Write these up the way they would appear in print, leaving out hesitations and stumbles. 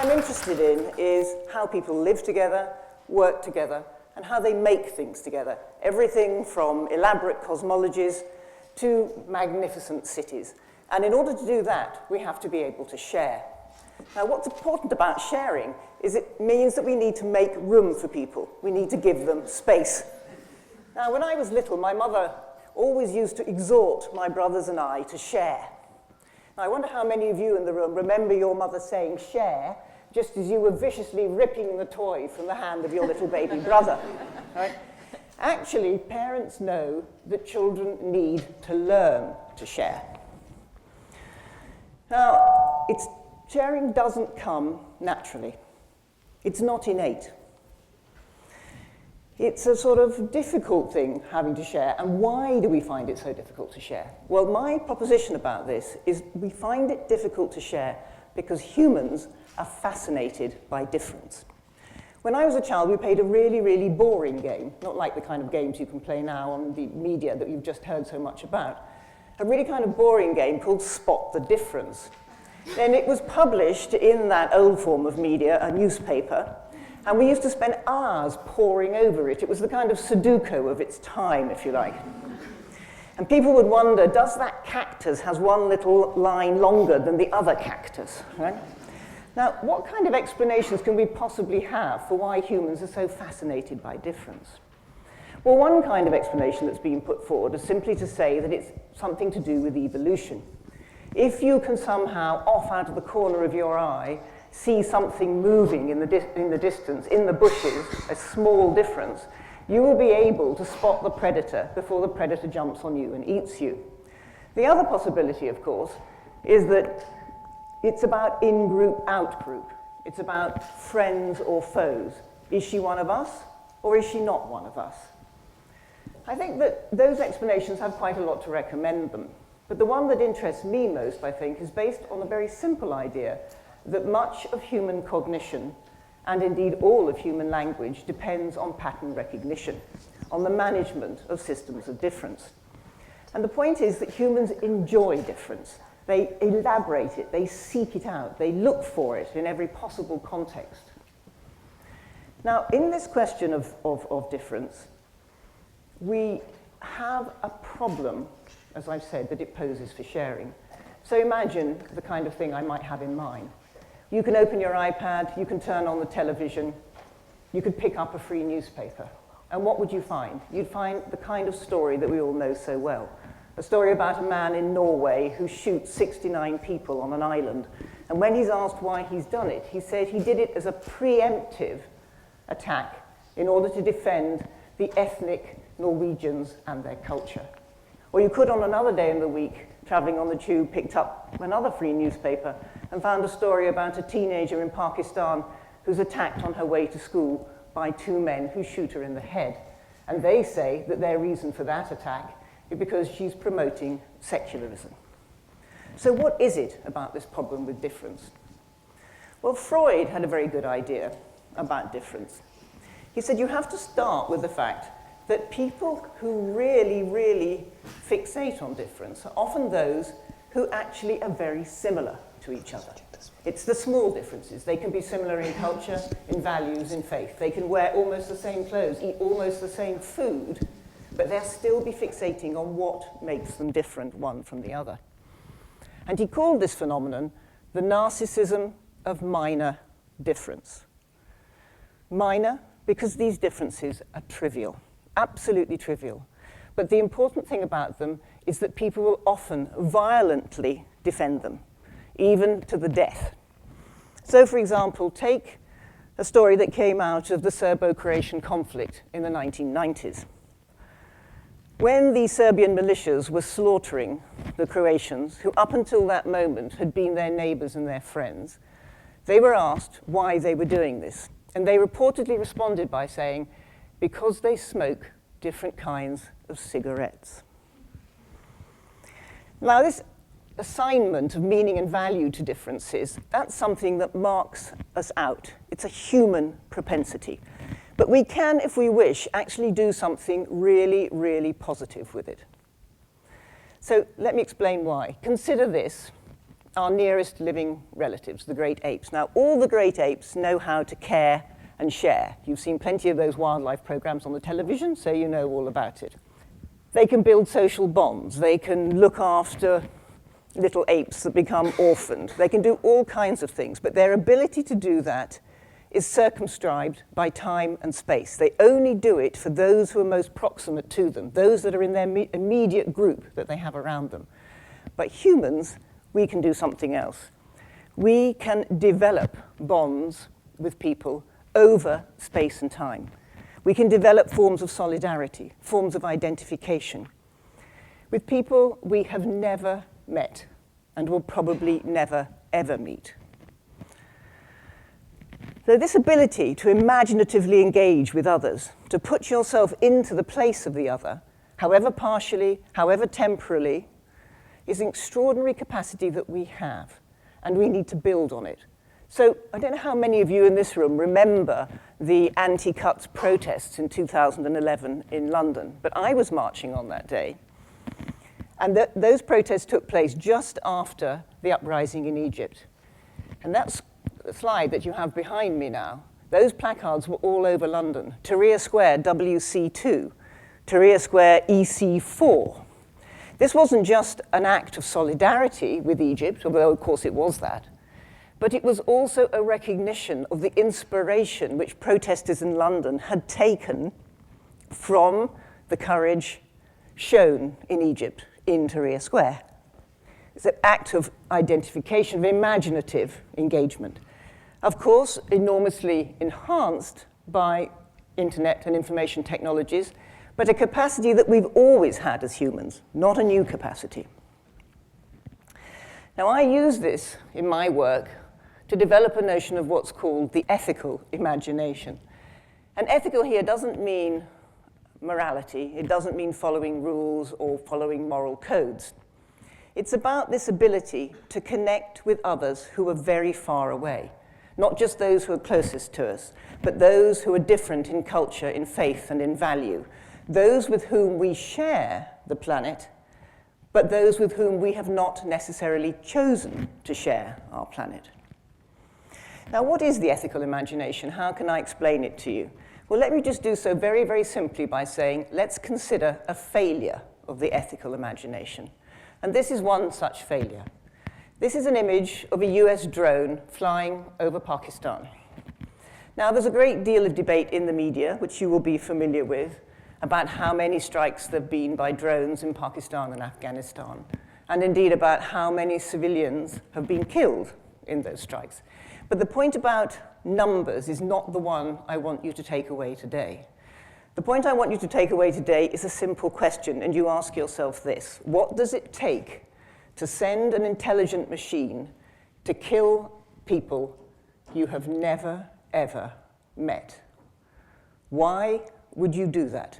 I'm interested in is how people live together, work together, and how they make things together. Everything from elaborate cosmologies to magnificent cities. And in order to do that, we have to be able to share. Now, what's important about sharing is it means that we need to make room for people. We need to give them space. Now, when I was little, my mother always used to exhort my brothers and I to share. Now, I wonder how many of you in the room remember your mother saying share just as you were viciously ripping the toy from the hand of your little baby brother. Right? Actually, parents know that children need to learn to share. Now, sharing doesn't come naturally. It's not innate. It's a sort of difficult thing having to share. And why do we find it so difficult to share? Well, my proposition about this is we find it difficult to share because humans are fascinated by difference. When I was a child, we played a really, really boring game, not like the kind of games you can play now on the media that you've just heard so much about. A really kind of boring game called Spot the Difference. Then it was published in that old form of media, a newspaper, and we used to spend hours poring over it. It was the kind of Sudoku of its time, if you like. And people would wonder, does that cactus has one little line longer than the other cactus, right? Now, what kind of explanations can we possibly have for why humans are so fascinated by difference? Well, one kind of explanation that's been put forward is simply to say that it's something to do with evolution. If you can somehow, off out of the corner of your eye, see something moving in the distance, in the bushes, a small difference, you will be able to spot the predator before the predator jumps on you and eats you. The other possibility, of course, is that it's about in-group, out-group. It's about friends or foes. Is she one of us, or is she not one of us? I think that those explanations have quite a lot to recommend them. But the one that interests me most, I think, is based on a very simple idea that much of human cognition, and indeed all of human language, depends on pattern recognition, on the management of systems of difference. And the point is that humans enjoy difference. They elaborate it, they seek it out, they look for it in every possible context. Now, in this question of difference, we have a problem, as I've said, that it poses for sharing. So imagine the kind of thing I might have in mind. You can open your iPad, you can turn on the television, you could pick up a free newspaper. And what would you find? You'd find the kind of story that we all know so well. A story about a man in Norway who shoots 69 people on an island. And when he's asked why he's done it, he said he did it as a preemptive attack in order to defend the ethnic Norwegians and their culture. Or you could, on another day in the week, traveling on the tube, picked up another free newspaper and found a story about a teenager in Pakistan who's attacked on her way to school by two men who shoot her in the head. And they say that their reason for that attack is because she's promoting secularism. So what is it about this problem with difference? Well, Freud had a very good idea about difference. He said you have to start with the fact that people who really, really fixate on difference are often those who actually are very similar to each other. It's the small differences. They can be similar in culture, in values, in faith. They can wear almost the same clothes, eat almost the same food, but they'll still be fixating on what makes them different one from the other. And he called this phenomenon the narcissism of minor difference. Minor, because these differences are trivial. Absolutely trivial. But the important thing about them is that people will often violently defend them, even to the death. So, for example, take a story that came out of the Serbo-Croatian conflict in the 1990s. When the Serbian militias were slaughtering the Croatians, who up until that moment had been their neighbors and their friends, they were asked why they were doing this. And they reportedly responded by saying, because they smoke different kinds of cigarettes. Now, this assignment of meaning and value to differences, that's something that marks us out. It's a human propensity. But we can, if we wish, actually do something really, really positive with it. So let me explain why. Consider this. our nearest living relatives, the great apes. Now, all the great apes know how to care and share. You've seen plenty of those wildlife programs on the television, so you know all about it. They can build social bonds. They can look after little apes that become orphaned. They can do all kinds of things, but their ability to do that is circumscribed by time and space. They only do it for those who are most proximate to them, those that are in their immediate group that they have around them. But humans, we can do something else. We can develop bonds with people over space and time. We can develop forms of solidarity, forms of identification with people we have never met and will probably never, ever meet. So this ability to imaginatively engage with others, to put yourself into the place of the other, however partially, however temporally, is an extraordinary capacity that we have, and we need to build on it. So I don't know how many of you in this room remember the anti-cuts protests in 2011 in London, but I was marching on that day. And those protests took place just after the uprising in Egypt. And that's the slide that you have behind me now. Those placards were all over London. Tahrir Square, WC2. Tahrir Square, EC4. This wasn't just an act of solidarity with Egypt, although of course it was that, but it was also a recognition of the inspiration which protesters in London had taken from the courage shown in Egypt in Tahrir Square. It's an act of identification, of imaginative engagement. Of course, enormously enhanced by internet and information technologies, but a capacity that we've always had as humans, not a new capacity. Now, I use this in my work to develop a notion of what's called the ethical imagination. And ethical here doesn't mean morality. It doesn't mean following rules or following moral codes. It's about this ability to connect with others who are very far away, not just those who are closest to us, but those who are different in culture, in faith, and in value, those with whom we share the planet, but those with whom we have not necessarily chosen to share our planet. Now, what is the ethical imagination? How can I explain it to you? Well, let me just do so very, very simply by saying, let's consider a failure of the ethical imagination. And this is one such failure. This is an image of a US drone flying over Pakistan. Now, there's a great deal of debate in the media, which you will be familiar with, about how many strikes there have been by drones in Pakistan and Afghanistan, and indeed about how many civilians have been killed in those strikes. But the point about numbers is not the one I want you to take away today. The point I want you to take away today is a simple question, and you ask yourself this: what does it take to send an intelligent machine to kill people you have never, ever met? Why would you do that?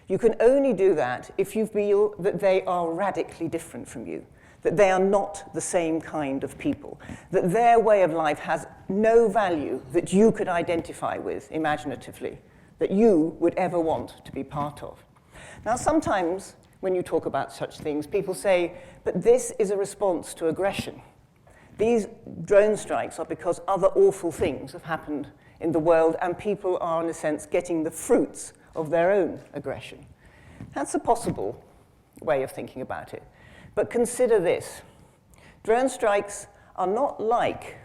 You can only do that if you feel that they are radically different from you, that they are not the same kind of people, that their way of life has no value that you could identify with imaginatively, that you would ever want to be part of. Now, sometimes when you talk about such things, people say, but this is a response to aggression. These drone strikes are because other awful things have happened in the world, and people are, in a sense, getting the fruits of their own aggression. That's a possible way of thinking about it. But consider this. Drone strikes are not like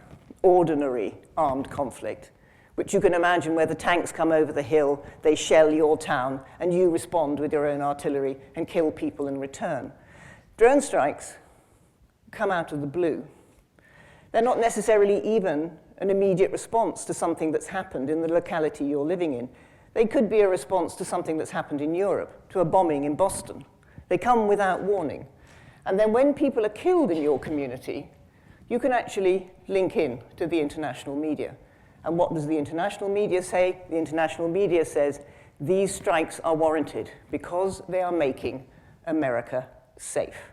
ordinary armed conflict, which you can imagine where the tanks come over the hill, they shell your town, and you respond with your own artillery and kill people in return. Drone strikes come out of the blue. They're not necessarily even an immediate response to something that's happened in the locality you're living in. They could be a response to something that's happened in Europe, to a bombing in Boston. They come without warning. And then when people are killed in your community, you can actually link in to the international media. And what does the international media say? The international media says these strikes are warranted because they are making America safe.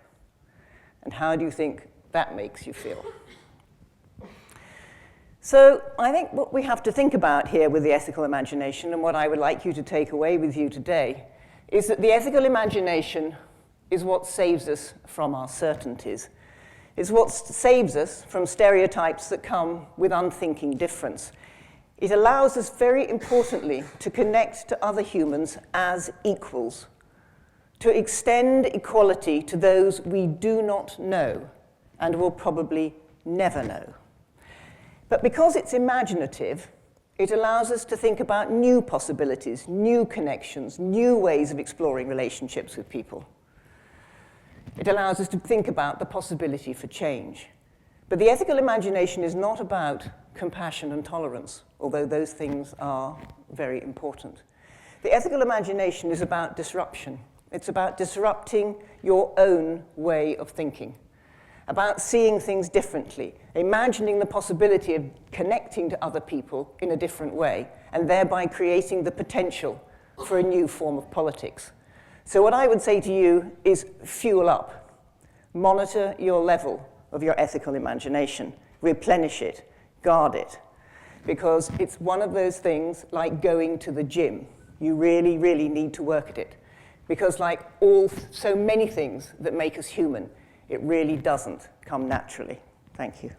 And how do you think that makes you feel? So I think what we have to think about here with the ethical imagination, and what I would like you to take away with you today, is that the ethical imagination is what saves us from our certainties. It's what saves us from stereotypes that come with unthinking difference. It allows us, very importantly, to connect to other humans as equals, to extend equality to those we do not know and will probably never know. But because it's imaginative, it allows us to think about new possibilities, new connections, new ways of exploring relationships with people. It allows us to think about the possibility for change. But the ethical imagination is not about compassion and tolerance, although those things are very important. The ethical imagination is about disruption. It's about disrupting your own way of thinking, about seeing things differently, imagining the possibility of connecting to other people in a different way, and thereby creating the potential for a new form of politics. So what I would say to you is fuel up. Monitor your level of your ethical imagination. Replenish it. Guard it. Because it's one of those things like going to the gym. You really, really need to work at it. Because like so many things that make us human, it really doesn't come naturally. Thank you.